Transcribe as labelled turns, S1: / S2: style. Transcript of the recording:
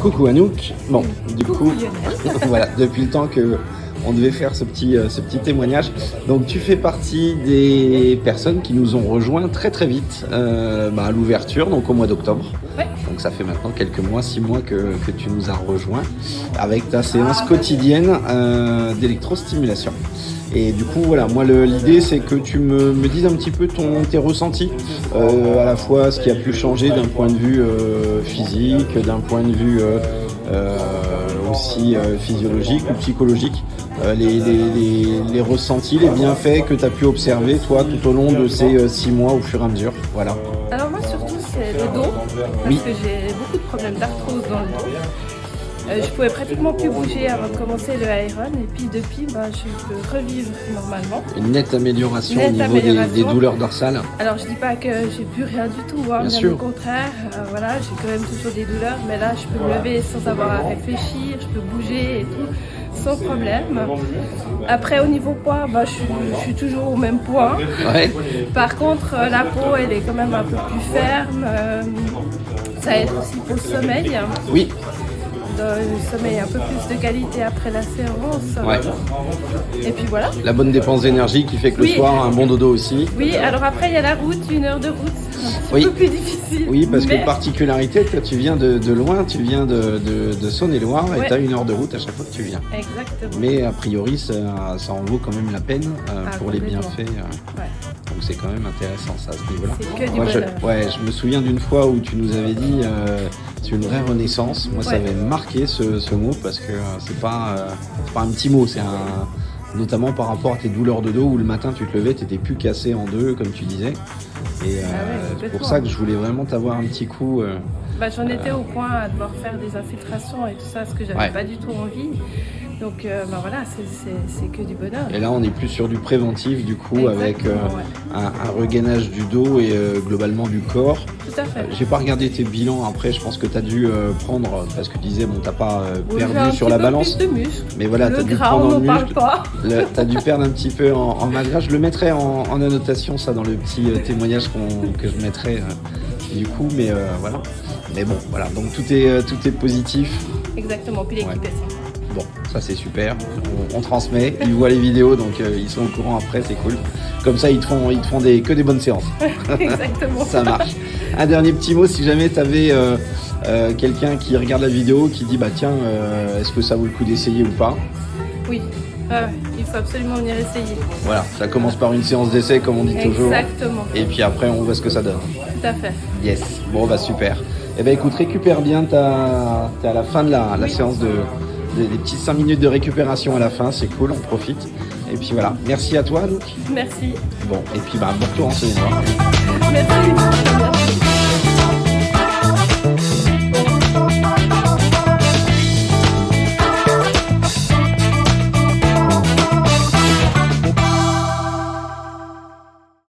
S1: Coucou Anouk. Bon, du
S2: Coucou
S1: coup,
S2: Lionel.
S1: voilà, depuis le temps que on devait faire ce petit témoignage. Donc tu fais partie des personnes qui nous ont rejoints très très vite à l'ouverture, donc au mois d'octobre.
S2: Ouais.
S1: Donc ça fait maintenant quelques mois, 6 mois que tu nous as rejoints avec ta séance quotidienne d'électrostimulation. Et du coup, voilà, moi l'idée c'est que tu me dises un petit peu tes ressentis, à la fois ce qui a pu changer d'un point de vue physique, d'un point de vue aussi physiologique ou psychologique, les ressentis, les bienfaits que tu as pu observer toi tout au long de ces 6 mois au fur et à mesure. Voilà.
S2: Alors moi surtout c'est le dos, parce
S1: Oui.
S2: que j'ai beaucoup de problèmes d'arthrose dans le dos. Je pouvais pratiquement plus bouger avant de commencer le Iron et puis depuis je peux revivre normalement.
S1: Une nette amélioration
S2: Nette
S1: au niveau
S2: amélioration.
S1: des douleurs dorsales.
S2: Alors je dis pas que j'ai plus rien du tout, hein,
S1: Bien
S2: bien
S1: sûr.
S2: au contraire, voilà, j'ai quand même toujours des douleurs, mais là je peux me lever sans avoir à réfléchir, je peux bouger et tout, sans problème. Après au niveau poids, je suis toujours au même poids.
S1: Ouais.
S2: Par contre la peau elle est quand même un peu plus ferme, ça aide aussi pour le sommeil.
S1: Oui.
S2: Le sommeil un peu plus de qualité après la séance.
S1: Ouais.
S2: Et puis voilà.
S1: La bonne dépense d'énergie qui fait que le
S2: Oui.
S1: soir, un bon dodo aussi.
S2: Oui, alors après il y a la route, 1 heure de route, c'est un petit peu plus difficile.
S1: Oui, parce
S2: mais
S1: que particularité, toi tu viens de loin, tu viens de Saône-et-Loire et
S2: Ouais.
S1: tu as 1 heure de route à chaque fois que tu viens.
S2: Exactement.
S1: Mais a priori, ça en vaut quand même la peine pour les
S2: Complètement.
S1: bienfaits.
S2: Ouais.
S1: Donc c'est quand même intéressant ça à ce niveau-là.
S2: C'est que du
S1: Moi,
S2: bonheur.
S1: je me souviens d'une fois où tu nous avais dit c'est une vraie renaissance. Moi, ça
S2: Ouais.
S1: avait marqué ce mot parce que c'est pas un petit mot, notamment par rapport à tes douleurs de dos où le matin tu te levais, tu n'étais plus cassé en deux comme tu disais. Et c'est pour
S2: complètement.
S1: ça que je voulais vraiment t'avoir un petit coup.
S2: J'en étais au point à devoir faire des infiltrations et tout ça, ce que j'avais
S1: Ouais.
S2: pas du tout envie. Donc voilà, c'est que du bonheur.
S1: Et là, on est plus sur du préventif, du coup,
S2: Exactement,
S1: avec
S2: ouais.
S1: un regainage du dos et globalement du corps.
S2: Tout à fait.
S1: J'ai pas regardé tes bilans après, je pense que tu as dû prendre, parce que tu disais, bon, t'as pas
S2: J'ai un
S1: perdu sur
S2: petit
S1: la
S2: peu
S1: balance,
S2: plus de muscles.
S1: mais voilà,
S2: Le
S1: tu as dû
S2: gras,
S1: prendre
S2: on
S1: en
S2: n'en parle
S1: muscle.
S2: pas.
S1: Tu as dû perdre un petit peu en magra. Je le mettrai en annotation, ça, dans le petit témoignage que je mettrai du coup, mais voilà. Mais bon, voilà, donc tout est positif.
S2: Exactement, puis l'équipe
S1: Ouais.
S2: est sympa.
S1: Bon, ça c'est super, on transmet, ils voient les vidéos, donc ils sont au courant après, c'est cool. Comme ça, ils te font que des bonnes séances.
S2: Exactement.
S1: Ça marche. Un dernier petit mot, si jamais tu avais quelqu'un qui regarde la vidéo, qui dit, tiens, est-ce que ça vaut le coup d'essayer ou pas?
S2: Oui, il faut absolument venir essayer.
S1: Voilà, ça commence par une séance d'essai, comme on dit toujours.
S2: Exactement,
S1: Et puis après, on voit ce que ça donne.
S2: tout à fait.
S1: Yes, bon, super. Eh ben écoute, récupère bien, t'es à la fin de la séance des petites 5 minutes de récupération à la fin, c'est cool, on profite. Et puis voilà, merci à toi, Anouk.
S2: Merci.
S1: Bon, et puis bon retour en Saône-et-Loire.
S2: Merci.